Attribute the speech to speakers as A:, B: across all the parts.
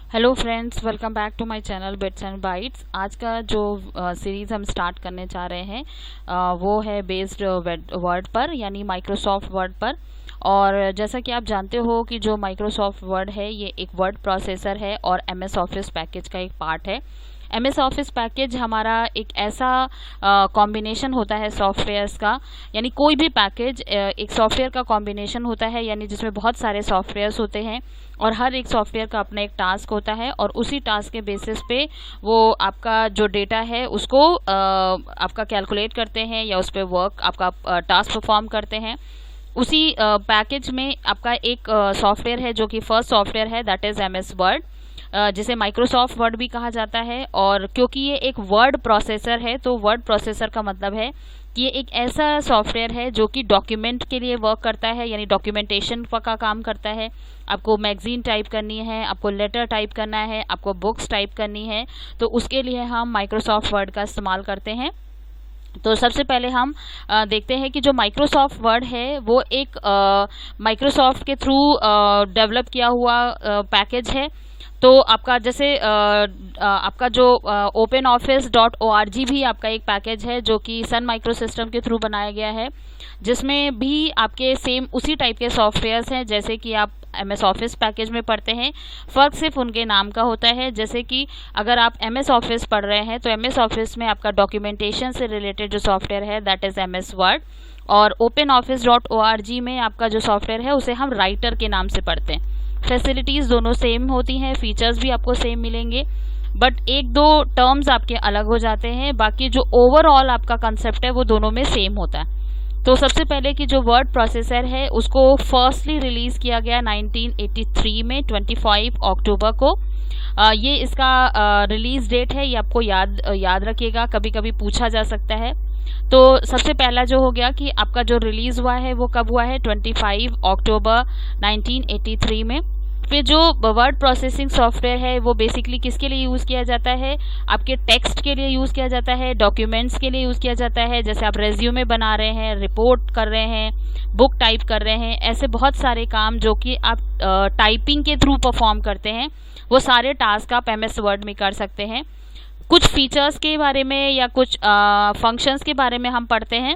A: Hello friends, welcome back to my channel bits and bytes. आज का जो series हम स्टार्ट करने जा रहे हैं वो है बेस्ड वर्ड पर, यानी माइक्रोसॉफ्ट वर्ड पर। और जैसा कि आप जानते हो कि जो माइक्रोसॉफ्ट वर्ड है ये एक वर्ड प्रोसेसर है और एमएस ऑफिस पैकेज का एक पार्ट है। एमएस ऑफिस पैकेज हमारा एक ऐसा कॉम्बिनेशन होता है सॉफ्टवेयर्स का, यानी कोई भी पैकेज एक सॉफ्टवेयर का कॉम्बिनेशन होता है, यानी जिसमें बहुत सारे सॉफ्टवेयर्स होते हैं और हर एक सॉफ्टवेयर का अपना एक टास्क होता है और उसी टास्क के बेसिस पे वो आपका जो डेटा है उसको आपका कैलकुलेट करते हैं या उस पर वर्क आपका टास्क परफॉर्म करते हैं। उसी पैकेज में आपका एक सॉफ्टवेयर है जो कि फर्स्ट सॉफ्टवेयर है, दैट इज़ एमएस वर्ड, जिसे माइक्रोसॉफ्ट वर्ड भी कहा जाता है। और क्योंकि ये एक वर्ड प्रोसेसर है तो वर्ड प्रोसेसर का मतलब है कि ये एक ऐसा सॉफ्टवेयर है जो कि डॉक्यूमेंट के लिए वर्क करता है, यानी डॉक्यूमेंटेशन का काम करता है। आपको मैगजीन टाइप करनी है, आपको लेटर टाइप करना है, आपको बुक्स टाइप करनी है, तो उसके लिए हम माइक्रोसॉफ्ट वर्ड का इस्तेमाल करते हैं। तो सबसे पहले हम देखते हैं कि जो माइक्रोसॉफ्ट वर्ड है वो एक माइक्रोसॉफ्ट के थ्रू डेवलप किया हुआ पैकेज है। तो आपका जैसे आपका जो OpenOffice.org भी आपका एक पैकेज है जो कि सन माइक्रो सिस्टम के थ्रू बनाया गया है, जिसमें भी आपके सेम उसी टाइप के सॉफ्टवेयर्स हैं जैसे कि आप एमएस ऑफिस पैकेज में पढ़ते हैं। फ़र्क सिर्फ उनके नाम का होता है। जैसे कि अगर आप एमएस ऑफिस पढ़ रहे हैं तो एमएस ऑफिस में आपका डॉक्यूमेंटेशन से रिलेटेड जो सॉफ्टवेयर है दैट इज़ एमएस वर्ड, और OpenOffice.org में आपका जो सॉफ्टवेयर है उसे हम राइटर के नाम से पढ़ते हैं। फैसिलिटीज़ दोनों सेम होती हैं, फीचर्स भी आपको सेम मिलेंगे, बट एक दो टर्म्स आपके अलग हो जाते हैं, बाकी जो ओवरऑल आपका कंसेप्ट है वो दोनों में सेम होता है। तो सबसे पहले कि जो वर्ड प्रोसेसर है उसको फर्स्टली रिलीज़ किया गया 1983 में 25 अक्टूबर को। ये इसका रिलीज़ डेट है, ये आपको याद रखिएगा, कभी कभी पूछा जा सकता है। तो सबसे पहला जो हो गया कि आपका जो रिलीज़ हुआ है वो कब हुआ है, 25 अक्टूबर 1983 में। फिर जो वर्ड प्रोसेसिंग सॉफ्टवेयर है वो बेसिकली किसके लिए यूज़ किया जाता है, आपके टेक्स्ट के लिए यूज़ किया जाता है, डॉक्यूमेंट्स के लिए यूज़ किया जाता है। जैसे आप रेज्यूमे बना रहे हैं, रिपोर्ट कर रहे हैं, बुक टाइप कर रहे हैं, ऐसे बहुत सारे काम जो कि आप टाइपिंग के थ्रू परफॉर्म करते हैं, वो सारे टास्क आप एमएस वर्ड में कर सकते हैं। कुछ फीचर्स के बारे में या कुछ फंक्शंस के बारे में हम पढ़ते हैं।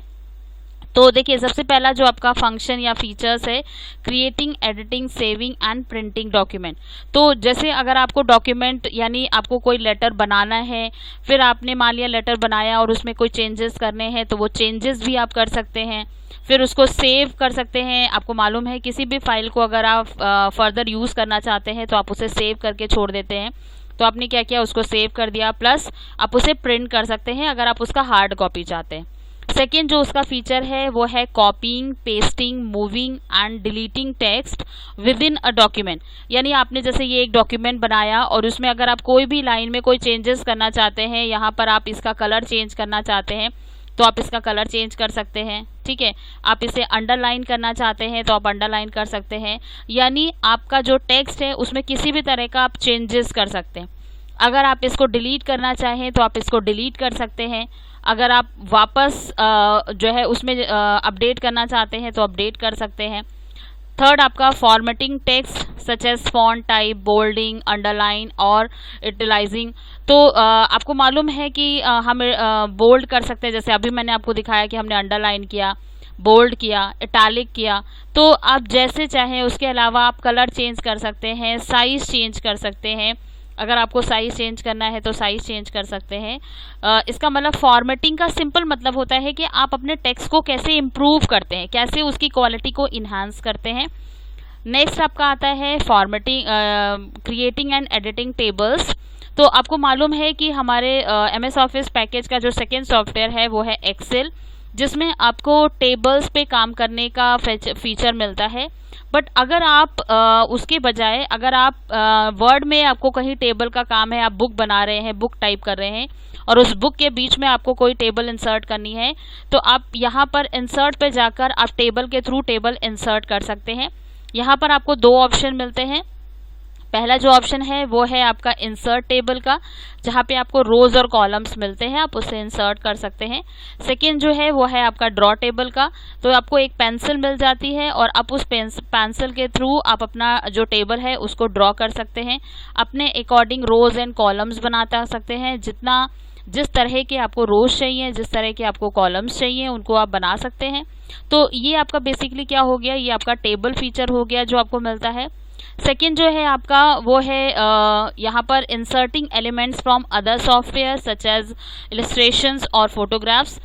A: तो देखिए, सबसे पहला जो आपका फंक्शन या फीचर्स है, creating, editing, saving and printing document. तो जैसे अगर आपको डॉक्यूमेंट यानी आपको कोई लेटर बनाना है, फिर आपने मान लिया लेटर बनाया और उसमें कोई चेंजेस करने हैं तो वो चेंजेस भी आप कर सकते हैं। फिर उसको सेव कर सकते हैं। आपको मालूम है किसी भी फाइल को अगर आप फर्दर यूज़ करना चाहते हैं तो आप उसे सेव करके छोड़ देते हैं। तो आपने क्या किया, उसको सेव कर दिया, प्लस आप उसे प्रिंट कर सकते हैं अगर आप उसका हार्ड कॉपी चाहते हैं। सेकेंड जो उसका फीचर है वो है कॉपिंग, pasting, moving and deleting text with in a document. यानी आपने जैसे ये एक डॉक्यूमेंट बनाया और उसमें अगर आप कोई भी लाइन में कोई चेंजेस करना चाहते हैं, यहाँ पर आप इसका कलर चेंज करना चाहते हैं तो आप इसका कलर चेंज कर सकते हैं, ठीक है। आप इसे अंडरलाइन करना चाहते हैं तो आप अंडरलाइन कर सकते हैं। यानी आपका जो टेक्स्ट है उसमें किसी भी तरह का आप चेंजेस कर सकते हैं। अगर आप इसको डिलीट करना चाहें तो आप इसको डिलीट कर सकते हैं। अगर आप वापस जो है उसमें अपडेट करना चाहते हैं तो अपडेट कर सकते हैं। थर्ड आपका formatting text such as font type, bolding, underline और इटलाइजिंग। तो आपको मालूम है कि हम बोल्ड कर सकते हैं, जैसे अभी मैंने आपको दिखाया कि हमने अंडरलाइन किया, बोल्ड किया, इटैलिक किया। तो आप जैसे चाहें, उसके अलावा आप कलर चेंज कर सकते हैं, साइज़ चेंज कर सकते हैं। अगर आपको साइज़ चेंज करना है तो साइज़ चेंज कर सकते हैं। इसका मतलब फॉर्मेटिंग का सिंपल मतलब होता है कि आप अपने टेक्स्ट को कैसे इम्प्रूव करते हैं, कैसे उसकी क्वालिटी को इन्हांस करते हैं। नेक्स्ट आपका आता है formatting, creating and editing tables. तो आपको मालूम है कि हमारे एमएस ऑफिस पैकेज का जो सेकेंड सॉफ्टवेयर है वो है एक्सेल, जिसमें आपको टेबल्स पे काम करने का फीचर मिलता है। बट अगर आप उसके बजाय अगर आप वर्ड में आपको कहीं टेबल का काम है, आप बुक बना रहे हैं, बुक टाइप कर रहे हैं और उस बुक के बीच में आपको कोई टेबल इंसर्ट करनी है, तो आप यहाँ पर इंसर्ट पे जाकर आप टेबल के थ्रू टेबल इंसर्ट कर सकते हैं। यहाँ पर आपको दो ऑप्शन मिलते हैं। पहला जो ऑप्शन है वो है आपका इंसर्ट टेबल का, जहाँ पे आपको रोज और कॉलम्स मिलते हैं, आप उसे इंसर्ट कर सकते हैं। सेकंड जो है वो है आपका ड्रॉ टेबल का, तो आपको एक पेंसिल मिल जाती है और आप उस पेंसिल के थ्रू आप अपना जो टेबल है उसको ड्रॉ कर सकते हैं। अपने अकॉर्डिंग रोज एंड कॉलम्स बनाता सकते हैं, जिस तरह के आपको रोज चाहिए, जिस तरह के आपको कॉलम्स चाहिए, उनको आप बना सकते हैं। तो ये आपका बेसिकली क्या हो गया, ये आपका टेबल फीचर हो गया जो आपको मिलता है। सेकेंड जो है आपका वो है यहाँ पर inserting elements from other software such as illustrations और फोटोग्राफ्स।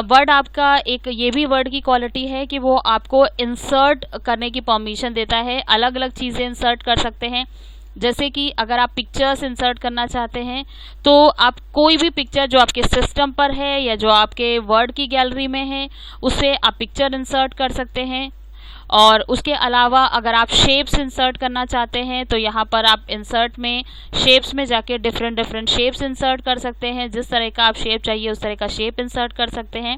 A: वर्ड आपका एक ये भी वर्ड की क्वालिटी है कि वो आपको इंसर्ट करने की परमिशन देता है, अलग अलग चीज़ें इंसर्ट कर सकते हैं। जैसे कि अगर आप पिक्चर्स इंसर्ट करना चाहते हैं तो आप कोई भी पिक्चर जो आपके सिस्टम पर है या जो आपके वर्ड की गैलरी में है उससे आप पिक्चर इंसर्ट कर सकते हैं। और उसके अलावा अगर आप शेप्स इंसर्ट करना चाहते हैं तो यहाँ पर आप इंसर्ट में शेप्स में जाके डिफरेंट शेप्स इंसर्ट कर सकते हैं, जिस तरह का आप शेप चाहिए उस तरह का शेप इंसर्ट कर सकते हैं।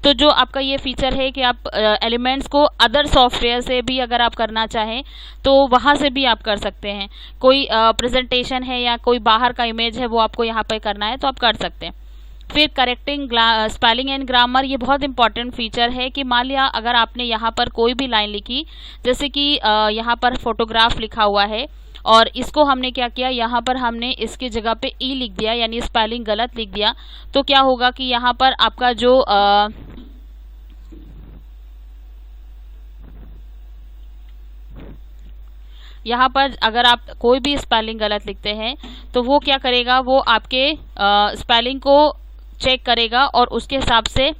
A: तो जो आपका ये फीचर है कि आप एलिमेंट्स को अदर सॉफ्टवेयर से भी अगर आप करना चाहें तो वहाँ से भी आप कर सकते हैं। कोई प्रेजेंटेशन है या कोई बाहर का इमेज है वो आपको यहाँ पर करना है तो आप कर सकते हैं। फिर करेक्टिंग स्पेलिंग एंड ग्रामर, ये बहुत इंपॉर्टेंट फीचर है कि मान लिया अगर आपने यहाँ पर कोई भी लाइन लिखी, जैसे कि यहाँ पर फोटोग्राफ लिखा हुआ है और इसको हमने क्या किया, यहाँ पर हमने इसकी जगह पे ई लिख दिया यानी स्पेलिंग गलत लिख दिया, तो क्या होगा कि यहाँ पर आपका जो यहाँ पर अगर आप कोई भी स्पेलिंग गलत लिखते हैं तो वो क्या करेगा, वो आपके स्पेलिंग को चेक करेगा और उसके हिसाब से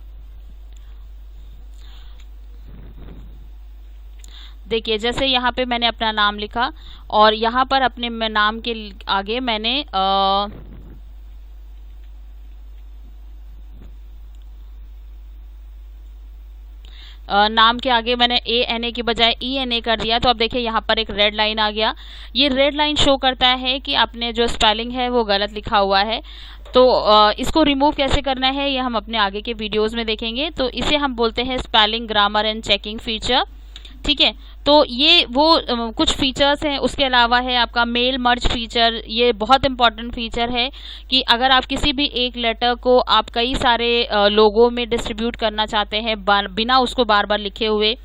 A: देखिए, जैसे यहाँ पे मैंने अपना नाम लिखा और यहाँ पर अपने नाम के आगे मैंने नाम के आगे मैंने ANA की बजाय ENA कर दिया, तो अब देखिए यहाँ पर एक रेड लाइन आ गया। ये रेड लाइन शो करता है कि आपने जो स्पेलिंग है वो गलत लिखा हुआ है। तो इसको रिमूव कैसे करना है ये हम अपने आगे के वीडियोस में देखेंगे। तो इसे हम बोलते हैं spelling grammar and checking feature, ठीक है। तो ये वो कुछ फीचर्स हैं। उसके अलावा है आपका मेल मर्ज फीचर, ये बहुत इंपॉर्टेंट फीचर है कि अगर आप किसी भी एक लेटर को आप कई सारे लोगों में डिस्ट्रीब्यूट करना चाहते हैं बिना उसको बार बार लिखे हुए,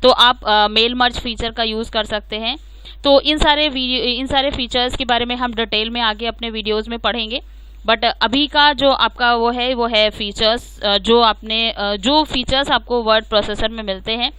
A: तो आप मेल मर्ज फीचर का यूज़ कर सकते हैं। तो इन सारे फीचर्स के बारे में हम डिटेल में आगे अपने वीडियोज़ में पढ़ेंगे। बट अभी का जो आपका वो है फीचर्स जो फीचर्स आपको वर्ड प्रोसेसर में मिलते हैं।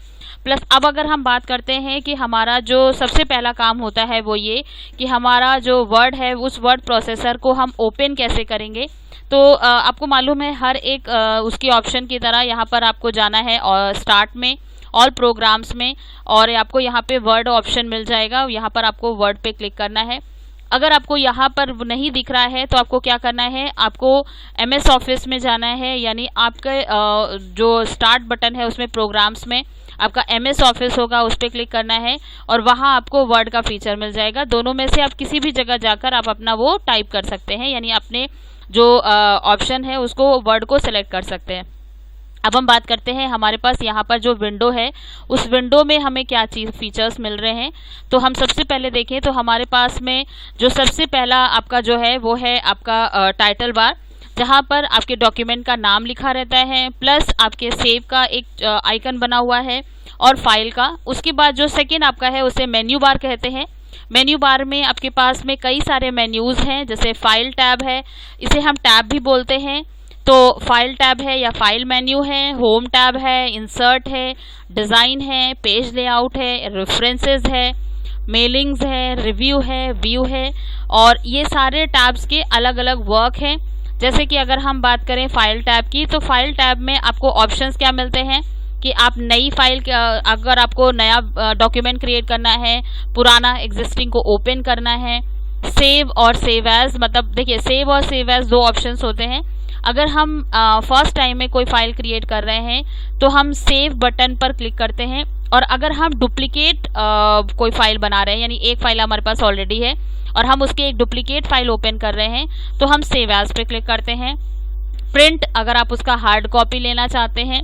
A: प्लस अब अगर हम बात करते हैं कि हमारा जो सबसे पहला काम होता है वो ये कि हमारा जो वर्ड है उस वर्ड प्रोसेसर को हम ओपन कैसे करेंगे। तो आपको मालूम है हर एक उसकी ऑप्शन की तरह यहाँ पर आपको जाना है और स्टार्ट में ऑल प्रोग्राम्स में, और आपको यहाँ पे वर्ड ऑप्शन मिल जाएगा। यहाँ पर आपको वर्ड पे क्लिक करना है। अगर आपको यहाँ पर नहीं दिख रहा है तो आपको क्या करना है, आपको MS ऑफिस में जाना है, यानी आपके जो स्टार्ट बटन है उसमें प्रोग्राम्स में आपका MS ऑफिस होगा, उस पर क्लिक करना है और वहाँ आपको वर्ड का फीचर मिल जाएगा। दोनों में से आप किसी भी जगह जाकर आप अपना वो टाइप कर सकते हैं, यानी अपने जो ऑप्शन है उसको वर्ड को सिलेक्ट कर सकते हैं। अब हम बात करते हैं हमारे पास यहाँ पर जो विंडो है उस विंडो में हमें क्या चीज़ फीचर्स मिल रहे हैं। तो हम सबसे पहले देखें तो हमारे पास में जो सबसे पहला आपका जो है वो है आपका टाइटल बार, जहाँ पर आपके डॉक्यूमेंट का नाम लिखा रहता है, प्लस आपके सेव का एक आइकन बना हुआ है और फाइल का। उसके बाद जो सेकेंड आपका है उसे मेन्यू बार कहते हैं। मेन्यू बार में आपके पास में कई सारे मेन्यूज़ हैं, जैसे फाइल टैब है, इसे हम टैब भी बोलते हैं। तो फाइल टैब है या फाइल मेन्यू है, होम टैब है, इंसर्ट है, डिज़ाइन है, पेज लेआउट है, रेफरेंसेस है, मेलिंग्स है, रिव्यू है, व्यू है, और ये सारे टैब्स के अलग अलग वर्क हैं। जैसे कि अगर हम बात करें फाइल टैब की, तो फाइल टैब में आपको ऑप्शंस क्या मिलते हैं कि आप नई फाइल, अगर आपको नया डॉक्यूमेंट क्रिएट करना है, पुराना एग्जिस्टिंग को ओपन करना है, सेव और सेव एज, मतलब देखिए सेव और सेव एज दो ऑप्शंस होते हैं। अगर हम फर्स्ट टाइम में कोई फाइल क्रिएट कर रहे हैं तो हम सेव बटन पर क्लिक करते हैं, और अगर हम डुप्लीकेट कोई फाइल बना रहे हैं, यानी एक फाइल हमारे पास ऑलरेडी है और हम उसके एक डुप्लीकेट फाइल ओपन कर रहे हैं, तो हम सेव एज पे क्लिक करते हैं। प्रिंट, अगर आप उसका हार्ड कॉपी लेना चाहते हैं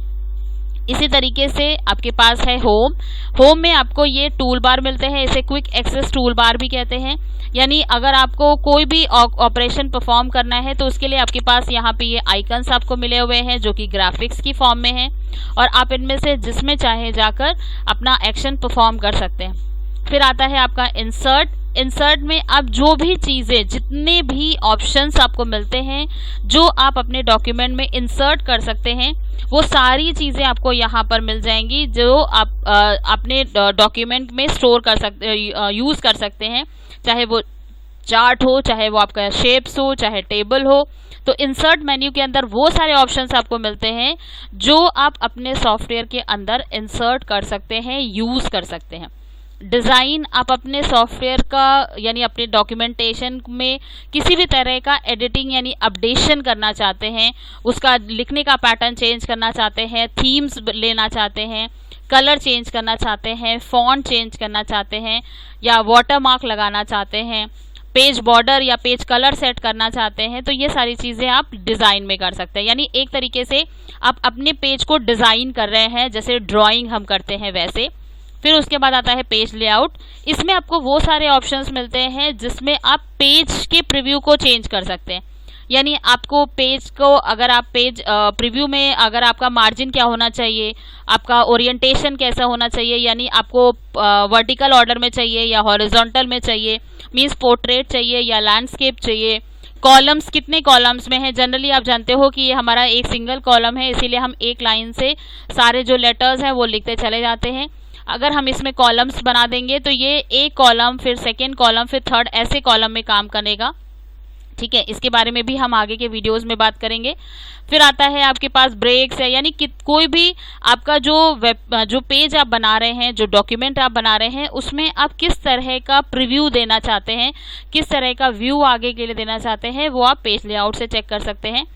A: इसी तरीके से आपके पास है होम। होम में आपको ये टूल बार मिलते हैं, इसे क्विक एक्सेस टूल बार भी कहते हैं। यानी अगर आपको कोई भी ऑपरेशन परफॉर्म करना है तो उसके लिए आपके पास यहाँ पे ये आइकन्स आपको मिले हुए हैं जो कि ग्राफिक्स की फॉर्म में हैं, और आप इनमें से जिसमें चाहे जाकर अपना एक्शन परफॉर्म कर सकते हैं। फिर आता है आपका इंसर्ट। इंसर्ट में अब जो भी चीज़ें, जितने भी ऑप्शंस आपको मिलते हैं जो आप अपने डॉक्यूमेंट में इंसर्ट कर सकते हैं, वो सारी चीज़ें आपको यहाँ पर मिल जाएंगी जो आप अपने डॉक्यूमेंट में स्टोर कर सकते, यूज़ कर सकते हैं। चाहे वो चार्ट हो, चाहे वो आपका शेप्स हो, चाहे टेबल हो। तो इंसर्ट मेन्यू के अंदर वो सारे ऑप्शंस आपको मिलते हैं जो आप अपने सॉफ्टवेयर के अंदर इंसर्ट कर सकते हैं, यूज़ कर सकते हैं। डिज़ाइन, आप अपने सॉफ्टवेयर का यानी अपने डॉक्यूमेंटेशन में किसी भी तरह का एडिटिंग यानी अपडेशन करना चाहते हैं, उसका लिखने का पैटर्न चेंज करना चाहते हैं, थीम्स लेना चाहते हैं, कलर चेंज करना चाहते हैं, फॉन्ट चेंज करना चाहते हैं, या वाटरमार्क लगाना चाहते हैं, पेज बॉर्डर या पेज कलर सेट करना चाहते हैं, तो ये सारी चीज़ें आप डिज़ाइन में कर सकते हैं। यानी एक तरीके से आप अपने पेज को डिज़ाइन कर रहे हैं, जैसे ड्राइंग हम करते हैं वैसे। फिर उसके बाद आता है पेज लेआउट। इसमें आपको वो सारे ऑप्शंस मिलते हैं जिसमें आप पेज के प्रीव्यू को चेंज कर सकते हैं। यानी आपको पेज को, अगर आप पेज प्रीव्यू में अगर आपका मार्जिन क्या होना चाहिए, आपका ओरिएंटेशन कैसा होना चाहिए, यानी आपको वर्टिकल ऑर्डर में चाहिए या हॉरिजॉन्टल में चाहिए, मीन्स पोर्ट्रेट चाहिए या लैंडस्केप चाहिए, कॉलम्स कितने कॉलम्स में है। जनरली आप जानते हो कि ये हमारा एक सिंगल कॉलम है, इसीलिए हम एक लाइन से सारे जो लेटर्स हैं वो लिखते चले जाते हैं। अगर हम इसमें कॉलम्स बना देंगे तो ये एक कॉलम, फिर सेकेंड कॉलम, फिर थर्ड, ऐसे कॉलम में काम करेगा। ठीक है, इसके बारे में भी हम आगे के वीडियोस में बात करेंगे। फिर आता है आपके पास ब्रेक्स है, यानी कि कोई भी आपका जो पेज आप बना रहे हैं, जो डॉक्यूमेंट आप बना रहे हैं, उसमें आप किस तरह का प्रीव्यू देना चाहते हैं, किस तरह का व्यू आगे के लिए देना चाहते हैं, वो आप पेज लेआउट से चेक कर सकते हैं।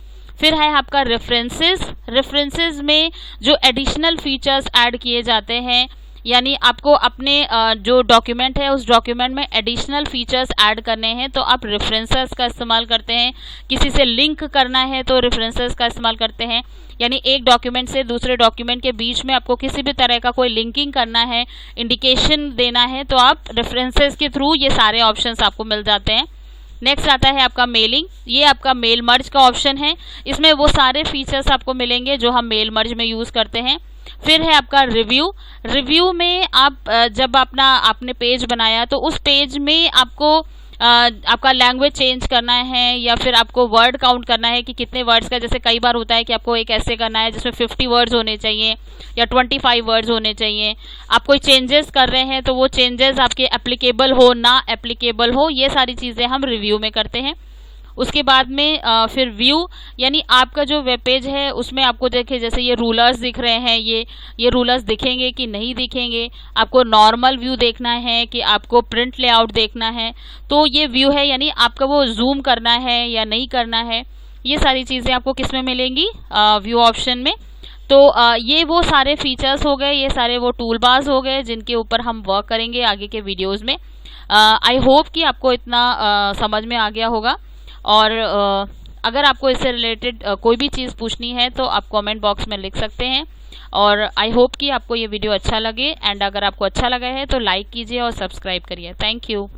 A: फिर है आपका रेफरेंसेस। रेफरेंसेस में जो एडिशनल फीचर्स ऐड किए जाते हैं, यानी आपको अपने जो डॉक्यूमेंट है उस डॉक्यूमेंट में एडिशनल फीचर्स ऐड करने हैं तो आप रेफरेंसेस का इस्तेमाल करते हैं। किसी से लिंक करना है तो रेफरेंसेस का इस्तेमाल करते हैं। यानी एक डॉक्यूमेंट से दूसरे डॉक्यूमेंट के बीच में आपको किसी भी तरह का कोई लिंकिंग करना है, इंडिकेशन देना है, तो आप रेफरेंसेस के थ्रू ये सारे ऑप्शंस आपको मिल जाते हैं। नेक्स्ट आता है आपका मेलिंग। ये आपका मेल मर्ज का ऑप्शन है। इसमें वो सारे फीचर्स आपको मिलेंगे जो हम मेल मर्ज में यूज़ करते हैं। फिर है आपका रिव्यू। रिव्यू में आप जब आपने पेज बनाया तो उस पेज में आपको आपका लैंग्वेज चेंज करना है या फिर आपको वर्ड काउंट करना है कि कितने वर्ड्स का, जैसे कई बार होता है कि आपको एक ऐसे करना है जिसमें 50 वर्ड्स होने चाहिए या 25 वर्ड्स होने चाहिए। आप कोई चेंजेस कर रहे हैं तो वो चेंजेस आपके एप्लीकेबल हो ना एप्लीकेबल हो, ये सारी चीज़ें हम रिव्यू में करते हैं। उसके बाद में फिर व्यू, यानी आपका जो वेब पेज है उसमें आपको देखे जैसे ये रूलर्स दिख रहे हैं, ये रूलर्स दिखेंगे कि नहीं दिखेंगे, आपको नॉर्मल व्यू देखना है कि आपको प्रिंट लेआउट देखना है, तो ये व्यू है, यानी आपका वो जूम करना है या नहीं करना है, ये सारी चीज़ें आपको किस में मिलेंगी, व्यू ऑप्शन में। तो ये वो सारे फीचर्स हो गए, ये सारे वो टूल बार्स हो गए जिनके ऊपर हम वर्क करेंगे आगे के वीडियोज़ में। आई होप कि आपको इतना समझ में आ गया होगा। और अगर आपको इससे रिलेटेड कोई भी चीज़ पूछनी है तो आप कमेंट बॉक्स में लिख सकते हैं। और आई होप कि आपको ये वीडियो अच्छा लगे, एंड अगर आपको अच्छा लगा है तो लाइक कीजिए और सब्सक्राइब करिए। Thank you.